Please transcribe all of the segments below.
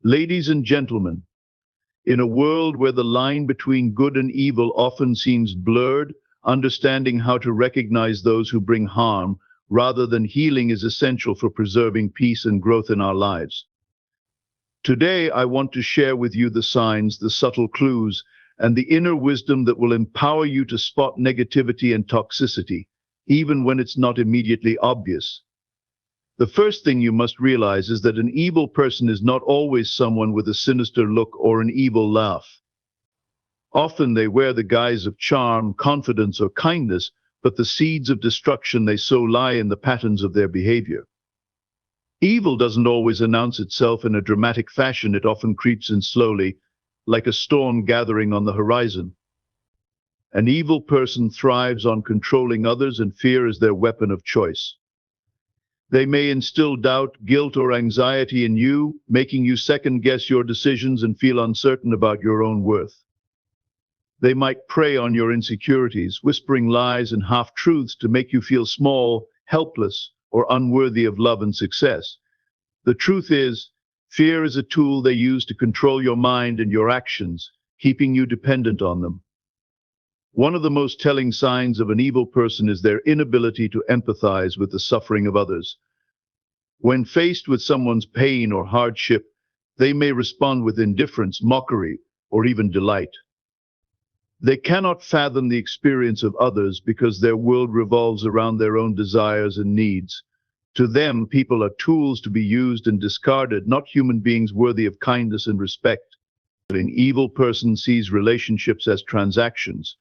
Ladies and gentlemen, in a world where the line between good and evil often seems blurred, understanding how to recognize those who bring harm rather than healing is essential for preserving peace and growth in our lives. Today, I want to share with you the signs, the subtle clues, and the inner wisdom that will empower you to spot negativity and toxicity, even when it's not immediately obvious. The first thing you must realize is that an evil person is not always someone with a sinister look or an evil laugh. Often they wear the guise of charm, confidence, or kindness, but the seeds of destruction they sow lie in the patterns of their behavior. Evil doesn't always announce itself in a dramatic fashion. It often creeps in slowly, like a storm gathering on the horizon. An evil person thrives on controlling others, and fear is their weapon of choice. They may instill doubt, guilt, or anxiety in you, making you second-guess your decisions and feel uncertain about your own worth. They might prey on your insecurities, whispering lies and half-truths to make you feel small, helpless, or unworthy of love and success. The truth is, fear is a tool they use to control your mind and your actions, keeping you dependent on them. One of the most telling signs of an evil person is their inability to empathize with the suffering of others. When faced with someone's pain or hardship, they may respond with indifference, mockery, or even delight. They cannot fathom the experience of others because their world revolves around their own desires and needs. To them, people are tools to be used and discarded, not human beings worthy of kindness and respect. An evil person sees relationships as transactions.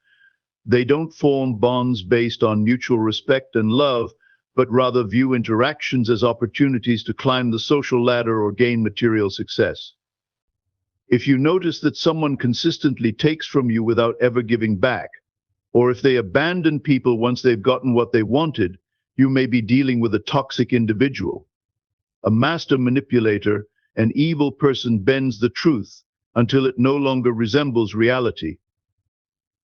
They don't form bonds based on mutual respect and love, but rather view interactions as opportunities to climb the social ladder or gain material success. If you notice that someone consistently takes from you without ever giving back, or if they abandon people once they've gotten what they wanted, you may be dealing with a toxic individual. A master manipulator, an evil person bends the truth until it no longer resembles reality.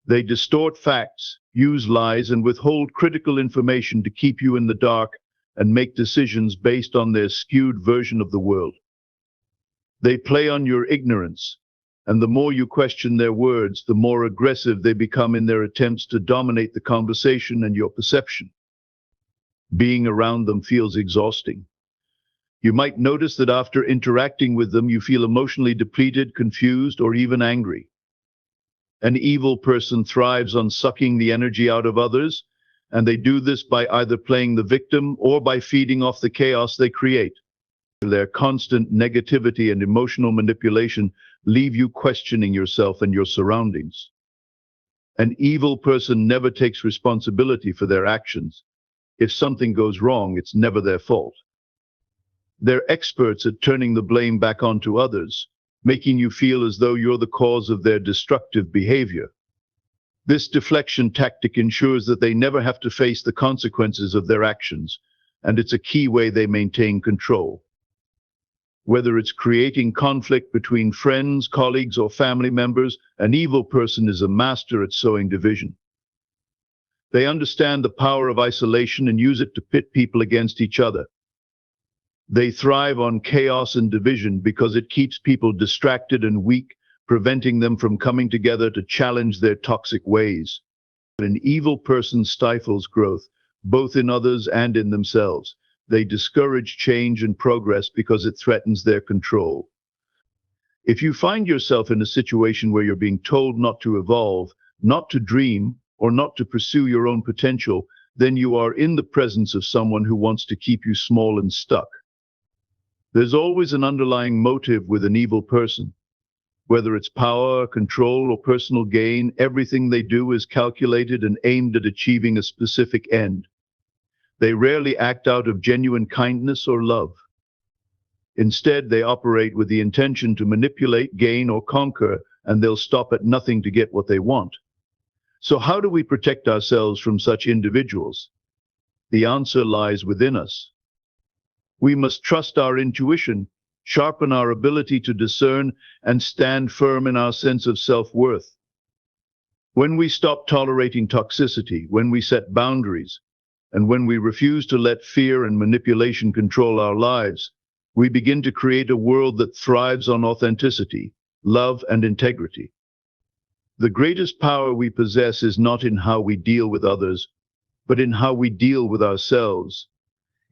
They distort facts, use lies, and withhold critical information to keep you in the dark and make decisions based on their skewed version of the world. They play on your ignorance, and the more you question their words, the more aggressive they become in their attempts to dominate the conversation and your perception. Being around them feels exhausting. You might notice that after interacting with them, you feel emotionally depleted, confused, or even angry. An evil person thrives on sucking the energy out of others, and they do this by either playing the victim or by feeding off the chaos they create. Their constant negativity and emotional manipulation leave you questioning yourself and your surroundings. An evil person never takes responsibility for their actions. If something goes wrong, it's never their fault. They're experts at turning the blame back onto others, making you feel as though you're the cause of their destructive behavior. This deflection tactic ensures that they never have to face the consequences of their actions, and it's a key way they maintain control. Whether it's creating conflict between friends, colleagues, or family members, an evil person is a master at sowing division. They understand the power of isolation and use it to pit people against each other. They thrive on chaos and division because it keeps people distracted and weak, preventing them from coming together to challenge their toxic ways. An evil person stifles growth, both in others and in themselves. They discourage change and progress because it threatens their control. If you find yourself in a situation where you're being told not to evolve, not to dream, or not to pursue your own potential, then you are in the presence of someone who wants to keep you small and stuck. There's always an underlying motive with an evil person. Whether it's power, control, or personal gain, everything they do is calculated and aimed at achieving a specific end. They rarely act out of genuine kindness or love. Instead, they operate with the intention to manipulate, gain, or conquer, and they'll stop at nothing to get what they want. So how do we protect ourselves from such individuals? The answer lies within us. We must trust our intuition, sharpen our ability to discern, and stand firm in our sense of self-worth. When we stop tolerating toxicity, when we set boundaries, and when we refuse to let fear and manipulation control our lives, We begin to create a world that thrives on authenticity, love, and integrity. The greatest power we possess is not in how we deal with others, but in how we deal with ourselves.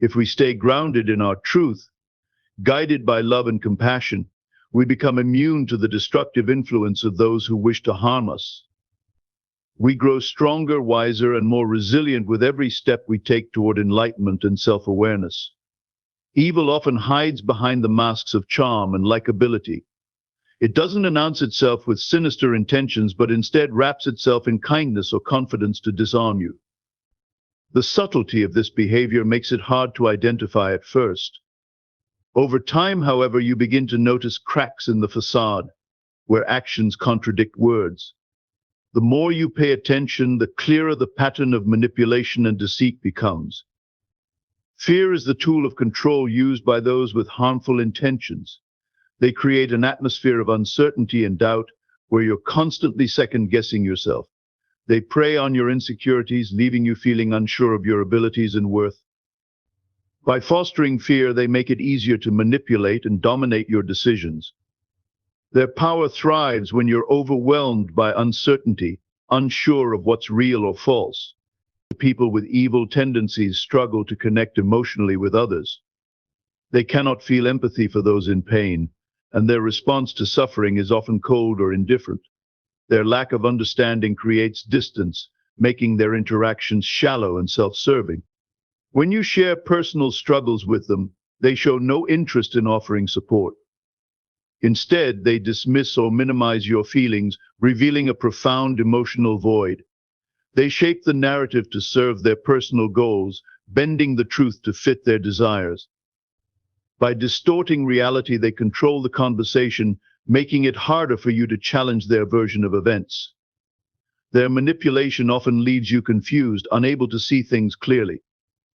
If we stay grounded in our truth, guided by love and compassion, we become immune to the destructive influence of those who wish to harm us. We grow stronger, wiser, and more resilient with every step we take toward enlightenment and self-awareness. Evil often hides behind the masks of charm and likability. It doesn't announce itself with sinister intentions, but instead wraps itself in kindness or confidence to disarm you. The subtlety of this behavior makes it hard to identify at first. Over time, however, you begin to notice cracks in the facade, where actions contradict words. The more you pay attention, the clearer the pattern of manipulation and deceit becomes. Fear is the tool of control used by those with harmful intentions. They create an atmosphere of uncertainty and doubt where you're constantly second-guessing yourself. They prey on your insecurities, leaving you feeling unsure of your abilities and worth. By fostering fear, they make it easier to manipulate and dominate your decisions. Their power thrives when you're overwhelmed by uncertainty, unsure of what's real or false. People with evil tendencies struggle to connect emotionally with others. They cannot feel empathy for those in pain, and their response to suffering is often cold or indifferent. Their lack of understanding creates distance, making their interactions shallow and self-serving. When you share personal struggles with them, they show no interest in offering support. Instead, they dismiss or minimize your feelings, revealing a profound emotional void. They shape the narrative to serve their personal goals, bending the truth to fit their desires. By distorting reality, they control the conversation, making it harder for you to challenge their version of events. Their manipulation often leaves you confused, unable to see things clearly.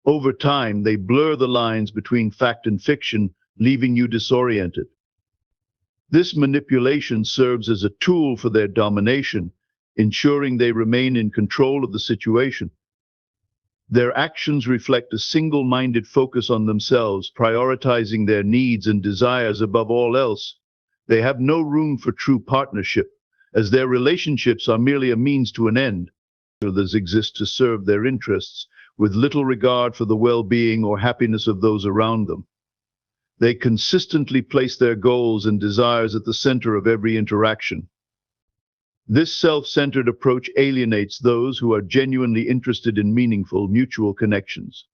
Over time, they blur the lines between fact and fiction, leaving you disoriented. This manipulation serves as a tool for their domination, ensuring they remain in control of the situation. Their actions reflect a single-minded focus on themselves, prioritizing their needs and desires above all else. They have no room for true partnership, as their relationships are merely a means to an end. Others exist to serve their interests, with little regard for the well-being or happiness of those around them. They consistently place their goals and desires at the center of every interaction. This self-centered approach alienates those who are genuinely interested in meaningful, mutual connections.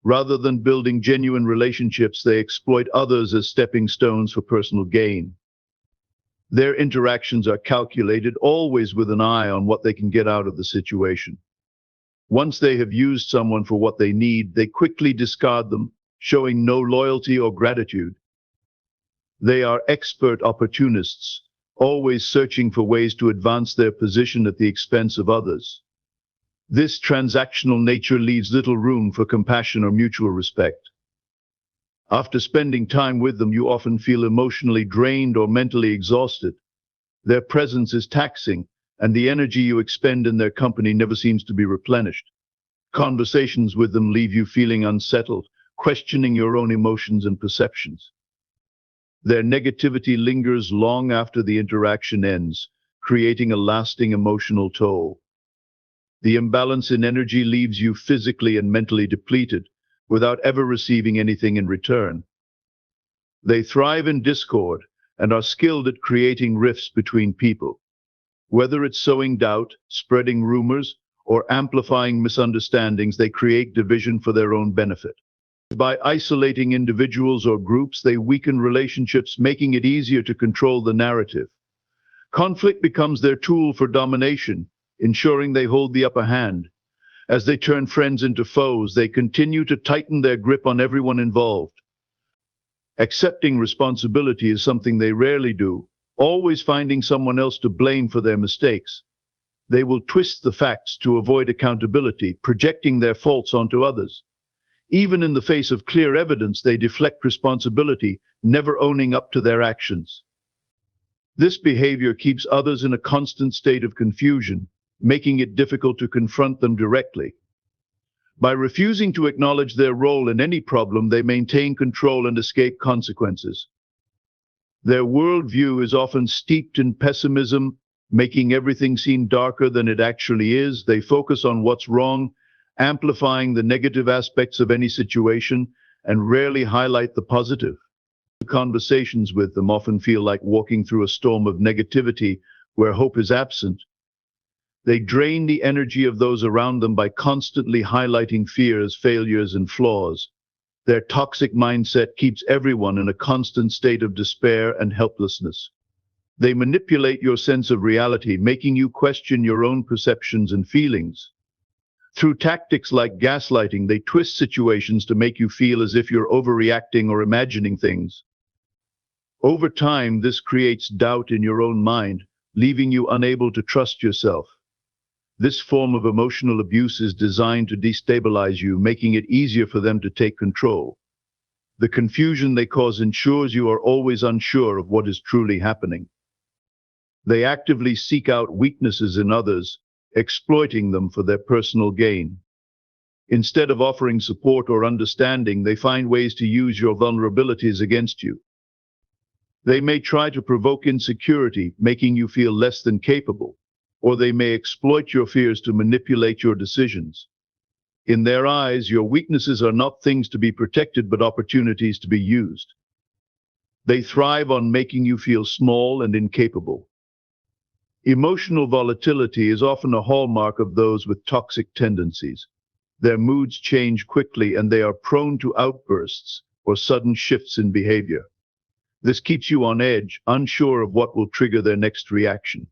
Rather than building genuine relationships, they exploit others as stepping stones for personal gain. Their interactions are calculated, always with an eye on what they can get out of the situation. Once they have used someone for what they need, they quickly discard them, showing no loyalty or gratitude. They are expert opportunists, always searching for ways to advance their position at the expense of others. This transactional nature leaves little room for compassion or mutual respect. After spending time with them, you often feel emotionally drained or mentally exhausted. Their presence is taxing, and the energy you expend in their company never seems to be replenished. Conversations with them leave you feeling unsettled, questioning your own emotions and perceptions. Their negativity lingers long after the interaction ends, creating a lasting emotional toll. The imbalance in energy leaves you physically and mentally depleted, without ever receiving anything in return. They thrive in discord and are skilled at creating rifts between people. Whether it's sowing doubt, spreading rumors, or amplifying misunderstandings, they create division for their own benefit. By isolating individuals or groups, they weaken relationships, making it easier to control the narrative. Conflict becomes their tool for domination, ensuring they hold the upper hand. As they turn friends into foes, they continue to tighten their grip on everyone involved. Accepting responsibility is something they rarely do, always finding someone else to blame for their mistakes. They will twist the facts to avoid accountability, projecting their faults onto others. Even in the face of clear evidence, they deflect responsibility, never owning up to their actions. This behavior keeps others in a constant state of confusion, making it difficult to confront them directly. By refusing to acknowledge their role in any problem, they maintain control and escape consequences. Their worldview is often steeped in pessimism, making everything seem darker than it actually is. They focus on what's wrong, amplifying the negative aspects of any situation, and rarely highlight the positive. Conversations with them often feel like walking through a storm of negativity where hope is absent. They drain the energy of those around them by constantly highlighting fears, failures, and flaws. Their toxic mindset keeps everyone in a constant state of despair and helplessness. They manipulate your sense of reality, making you question your own perceptions and feelings. Through tactics like gaslighting, they twist situations to make you feel as if you're overreacting or imagining things. Over time, this creates doubt in your own mind, leaving you unable to trust yourself. This form of emotional abuse is designed to destabilize you, making it easier for them to take control. The confusion they cause ensures you are always unsure of what is truly happening. They actively seek out weaknesses in others, exploiting them for their personal gain. Instead of offering support or understanding, they find ways to use your vulnerabilities against you. They may try to provoke insecurity, making you feel less than capable, or they may exploit your fears to manipulate your decisions. In their eyes, your weaknesses are not things to be protected, but opportunities to be used. They thrive on making you feel small and incapable. Emotional volatility is often a hallmark of those with toxic tendencies. Their moods change quickly, and they are prone to outbursts or sudden shifts in behavior. This keeps you on edge, unsure of what will trigger their next reaction.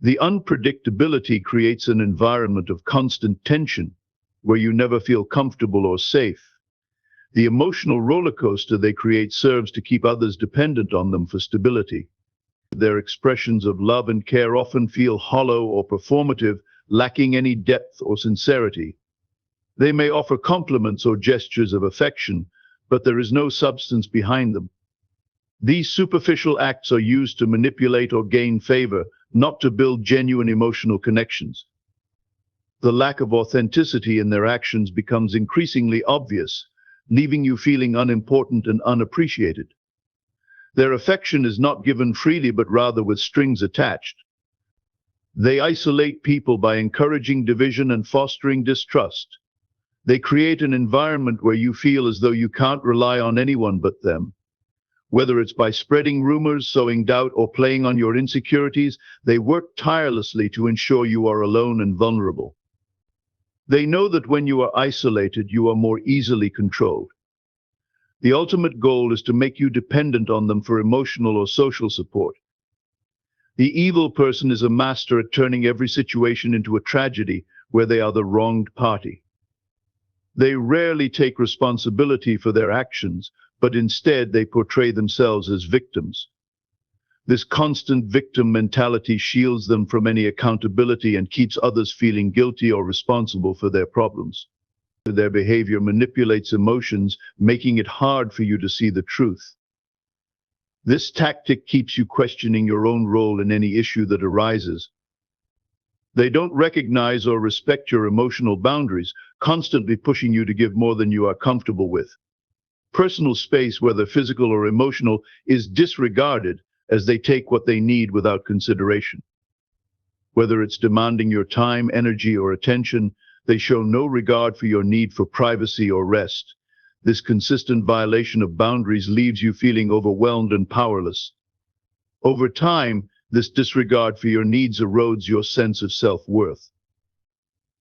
The unpredictability creates an environment of constant tension where you never feel comfortable or safe. The emotional roller coaster they create serves to keep others dependent on them for stability. Their expressions of love and care often feel hollow or performative, lacking any depth or sincerity. They may offer compliments or gestures of affection, but there is no substance behind them. These superficial acts are used to manipulate or gain favor, not to build genuine emotional connections. The lack of authenticity in their actions becomes increasingly obvious, leaving you feeling unimportant and unappreciated. Their affection is not given freely, but rather with strings attached. They isolate people by encouraging division and fostering distrust. They create an environment where you feel as though you can't rely on anyone but them. Whether it's by spreading rumors, sowing doubt, or playing on your insecurities, they work tirelessly to ensure you are alone and vulnerable. They know that when you are isolated, you are more easily controlled. The ultimate goal is to make you dependent on them for emotional or social support. The evil person is a master at turning every situation into a tragedy where they are the wronged party. They rarely take responsibility for their actions, but instead they portray themselves as victims. This constant victim mentality shields them from any accountability and keeps others feeling guilty or responsible for their problems. Their behavior manipulates emotions, making it hard for you to see the truth. This tactic keeps you questioning your own role in any issue that arises. They don't recognize or respect your emotional boundaries, constantly pushing you to give more than you are comfortable with. Personal space, whether physical or emotional, is disregarded as they take what they need without consideration. Whether it's demanding your time, energy, or attention, they show no regard for your need for privacy or rest. This consistent violation of boundaries leaves you feeling overwhelmed and powerless. Over time, this disregard for your needs erodes your sense of self-worth.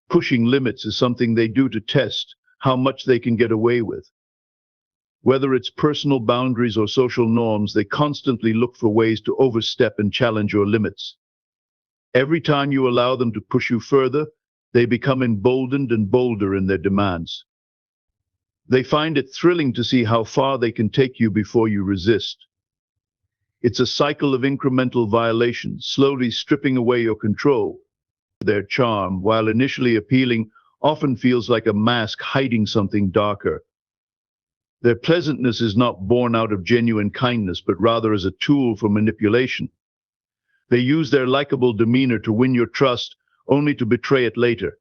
Pushing limits is something they do to test how much they can get away with. Whether it's personal boundaries or social norms, they constantly look for ways to overstep and challenge your limits. Every time you allow them to push you further, they become emboldened and bolder in their demands. They find it thrilling to see how far they can take you before you resist. It's a cycle of incremental violations, slowly stripping away your control. Their charm, while initially appealing, often feels like a mask hiding something darker. Their pleasantness is not born out of genuine kindness, but rather as a tool for manipulation. They use their likable demeanor to win your trust, only to betray it later.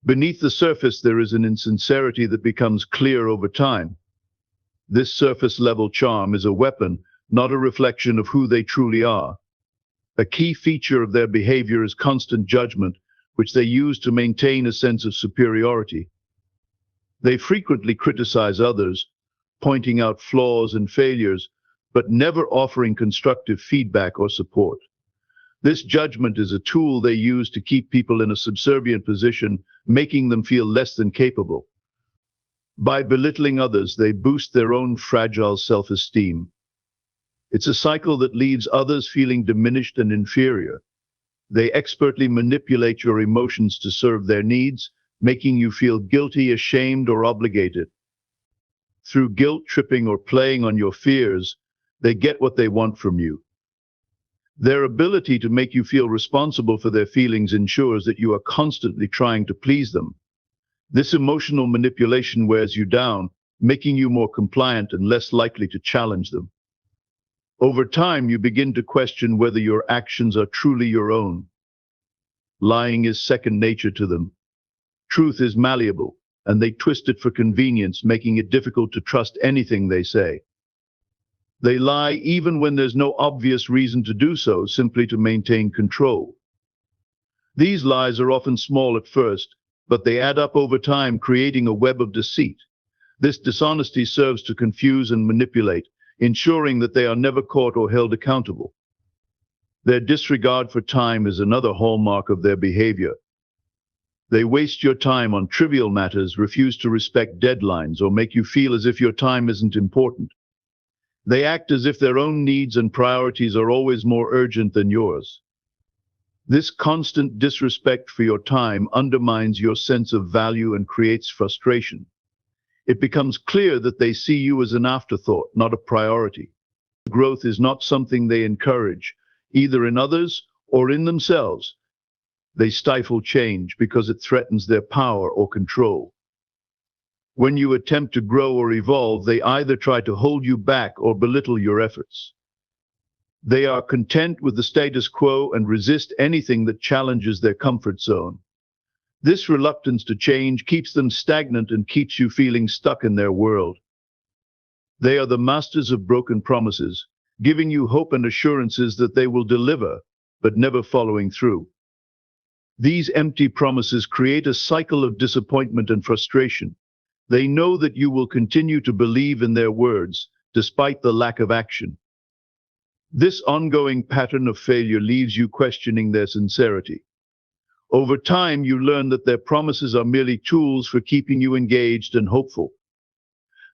Beneath the surface, there is an insincerity that becomes clear over time. This surface-level charm is a weapon, not a reflection of who they truly are. A key feature of their behavior is constant judgment, which they use to maintain a sense of superiority. They frequently criticize others, pointing out flaws and failures, but never offering constructive feedback or support. This judgment is a tool they use to keep people in a subservient position, making them feel less than capable. By belittling others, they boost their own fragile self-esteem. It's a cycle that leaves others feeling diminished and inferior. They expertly manipulate your emotions to serve their needs, making you feel guilty, ashamed, or obligated. Through guilt-tripping or playing on your fears, they get what they want from you. Their ability to make you feel responsible for their feelings ensures that you are constantly trying to please them. This emotional manipulation wears you down, making you more compliant and less likely to challenge them. Over time, you begin to question whether your actions are truly your own. Lying is second nature to them. Truth is malleable, and they twist it for convenience, making it difficult to trust anything they say. They lie even when there's no obvious reason to do so, simply to maintain control. These lies are often small at first, but they add up over time, creating a web of deceit. This dishonesty serves to confuse and manipulate, ensuring that they are never caught or held accountable. Their disregard for time is another hallmark of their behavior. They waste your time on trivial matters, refuse to respect deadlines, or make you feel as if your time isn't important. They act as if their own needs and priorities are always more urgent than yours. This constant disrespect for your time undermines your sense of value and creates frustration. It becomes clear that they see you as an afterthought, not a priority. Growth is not something they encourage, either in others or in themselves. They stifle change because it threatens their power or control. When you attempt to grow or evolve, they either try to hold you back or belittle your efforts. They are content with the status quo and resist anything that challenges their comfort zone. This reluctance to change keeps them stagnant and keeps you feeling stuck in their world. They are the masters of broken promises, giving you hope and assurances that they will deliver, but never following through. These empty promises create a cycle of disappointment and frustration. They know that you will continue to believe in their words, despite the lack of action. This ongoing pattern of failure leaves you questioning their sincerity. Over time, you learn that their promises are merely tools for keeping you engaged and hopeful.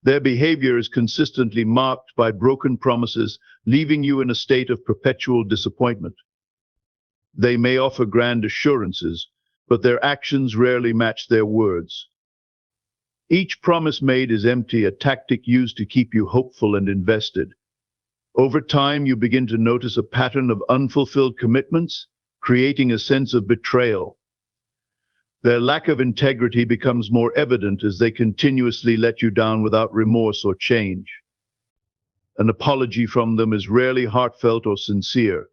Their behavior is consistently marked by broken promises, leaving you in a state of perpetual disappointment. They may offer grand assurances, but their actions rarely match their words. Each promise made is empty, a tactic used to keep you hopeful and invested. Over time, you begin to notice a pattern of unfulfilled commitments, creating a sense of betrayal. Their lack of integrity becomes more evident as they continuously let you down without remorse or change. An apology from them is rarely heartfelt or sincere.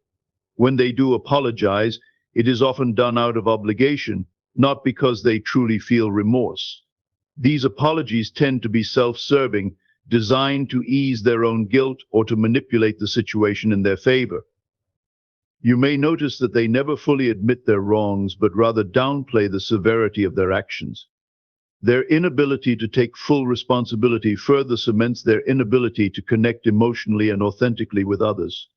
When they do apologize, it is often done out of obligation, not because they truly feel remorse. These apologies tend to be self-serving, designed to ease their own guilt or to manipulate the situation in their favor. You may notice that they never fully admit their wrongs, but rather downplay the severity of their actions. Their inability to take full responsibility further cements their inability to connect emotionally and authentically with others.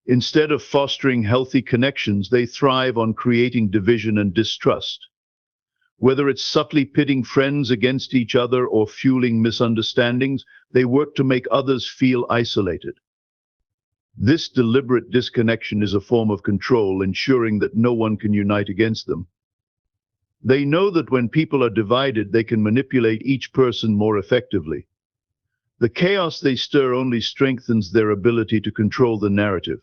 Instead of fostering healthy connections, they thrive on creating division and distrust. Whether it's subtly pitting friends against each other or fueling misunderstandings, they work to make others feel isolated. This deliberate disconnection is a form of control, ensuring that no one can unite against them. They know that when people are divided, they can manipulate each person more effectively. The chaos they stir only strengthens their ability to control the narrative.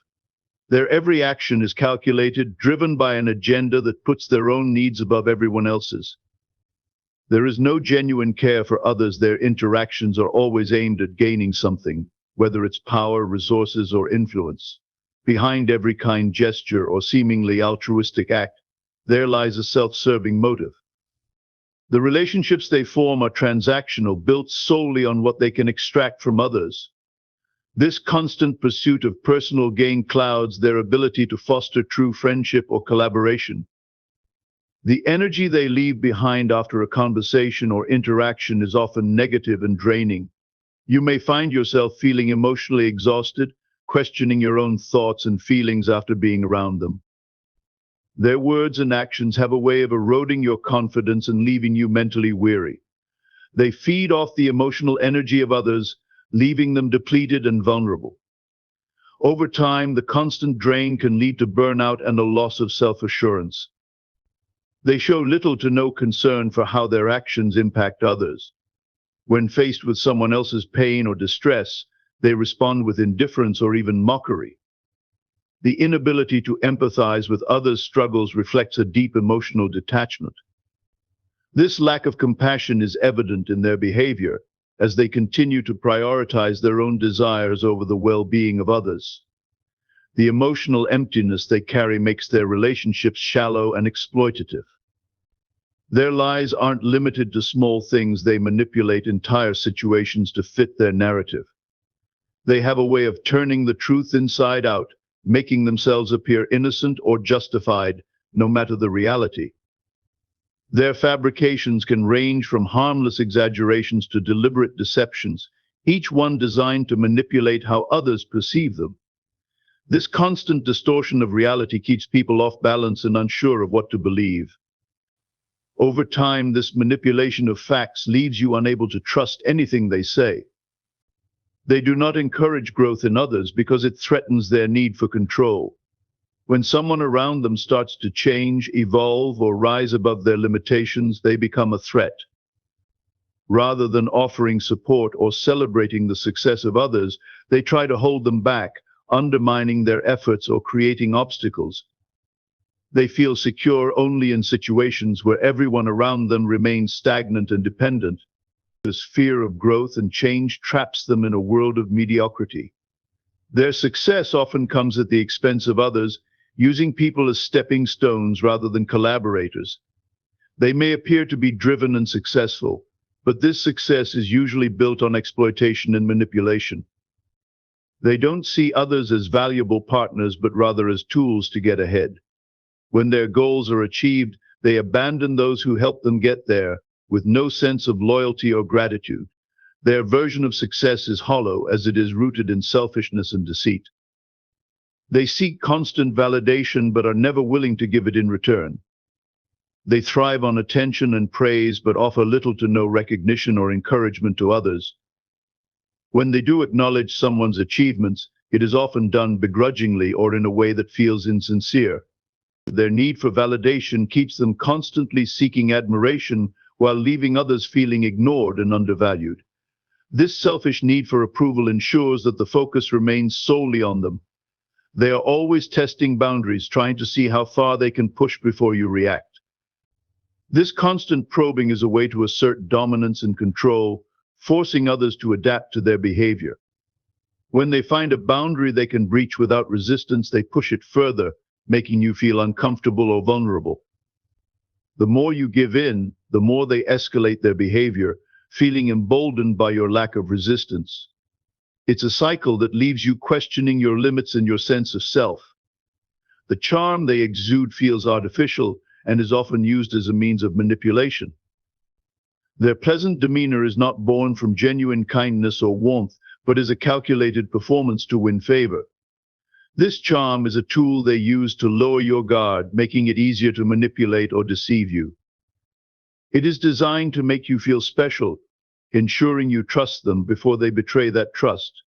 Their every action is calculated, driven by an agenda that puts their own needs above everyone else's. There is no genuine care for others. Their interactions are always aimed at gaining something, whether it's power, resources, or influence. Behind every kind gesture or seemingly altruistic act, there lies a self-serving motive. The relationships they form are transactional, built solely on what they can extract from others. This constant pursuit of personal gain clouds their ability to foster true friendship or collaboration. The energy they leave behind after a conversation or interaction is often negative and draining. You may find yourself feeling emotionally exhausted, questioning your own thoughts and feelings after being around them. Their words and actions have a way of eroding your confidence and leaving you mentally weary. They feed off the emotional energy of others, leaving them depleted and vulnerable. Over time, the constant drain can lead to burnout and a loss of self-assurance. They show little to no concern for how their actions impact others. When faced with someone else's pain or distress, they respond with indifference or even mockery. The inability to empathize with others' struggles reflects a deep emotional detachment. This lack of compassion is evident in their behavior as they continue to prioritize their own desires over the well-being of others. The emotional emptiness they carry makes their relationships shallow and exploitative. Their lies aren't limited to small things. They manipulate entire situations to fit their narrative. They have a way of turning the truth inside out, making themselves appear innocent or justified, no matter the reality. Their fabrications can range from harmless exaggerations to deliberate deceptions, each one designed to manipulate how others perceive them. This constant distortion of reality keeps people off balance and unsure of what to believe. Over time, this manipulation of facts leaves you unable to trust anything they say. They do not encourage growth in others because it threatens their need for control. When someone around them starts to change, evolve, or rise above their limitations, they become a threat. Rather than offering support or celebrating the success of others, they try to hold them back, undermining their efforts or creating obstacles. They feel secure only in situations where everyone around them remains stagnant and dependent. This fear of growth and change traps them in a world of mediocrity. Their success often comes at the expense of others, using people as stepping stones rather than collaborators. They may appear to be driven and successful, but this success is usually built on exploitation and manipulation. They don't see others as valuable partners, but rather as tools to get ahead. When their goals are achieved, they abandon those who helped them get there, with no sense of loyalty or gratitude. Their version of success is hollow, as it is rooted in selfishness and deceit. They seek constant validation but are never willing to give it in return. They thrive on attention and praise but offer little to no recognition or encouragement to others. When they do acknowledge someone's achievements, it is often done begrudgingly or in a way that feels insincere. Their need for validation keeps them constantly seeking admiration while leaving others feeling ignored and undervalued. This selfish need for approval ensures that the focus remains solely on them. They are always testing boundaries, trying to see how far they can push before you react. This constant probing is a way to assert dominance and control, forcing others to adapt to their behavior. When they find a boundary they can breach without resistance, they push it further, making you feel uncomfortable or vulnerable. The more you give in, the more they escalate their behavior, feeling emboldened by your lack of resistance. It's a cycle that leaves you questioning your limits and your sense of self. The charm they exude feels artificial and is often used as a means of manipulation. Their pleasant demeanor is not born from genuine kindness or warmth, but is a calculated performance to win favor. This charm is a tool they use to lower your guard, making it easier to manipulate or deceive you. It is designed to make you feel special, ensuring you trust them before they betray that trust.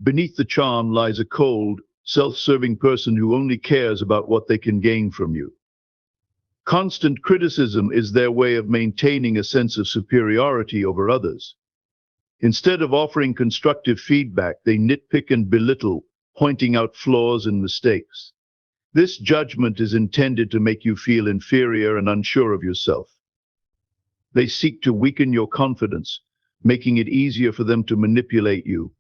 Beneath the charm lies a cold, self-serving person who only cares about what they can gain from you. Constant criticism is their way of maintaining a sense of superiority over others. Instead of offering constructive feedback, they nitpick and belittle, pointing out flaws and mistakes. This judgment is intended to make you feel inferior and unsure of yourself. They seek to weaken your confidence, making it easier for them to manipulate you.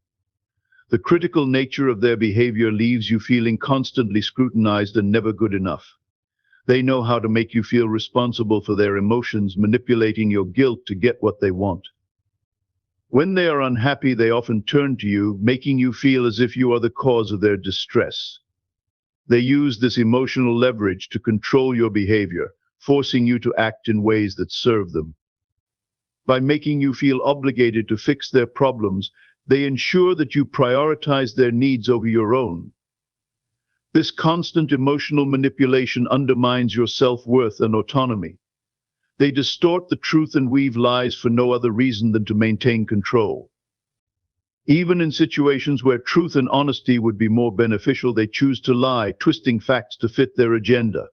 The critical nature of their behavior leaves you feeling constantly scrutinized and never good enough. They know how to make you feel responsible for their emotions, manipulating your guilt to get what they want. When they are unhappy, they often turn to you, making you feel as if you are the cause of their distress. They use this emotional leverage to control your behavior, forcing you to act in ways that serve them. By making you feel obligated to fix their problems, they ensure that you prioritize their needs over your own. This constant emotional manipulation undermines your self-worth and autonomy. They distort the truth and weave lies for no other reason than to maintain control. Even in situations where truth and honesty would be more beneficial, they choose to lie, twisting facts to fit their agenda.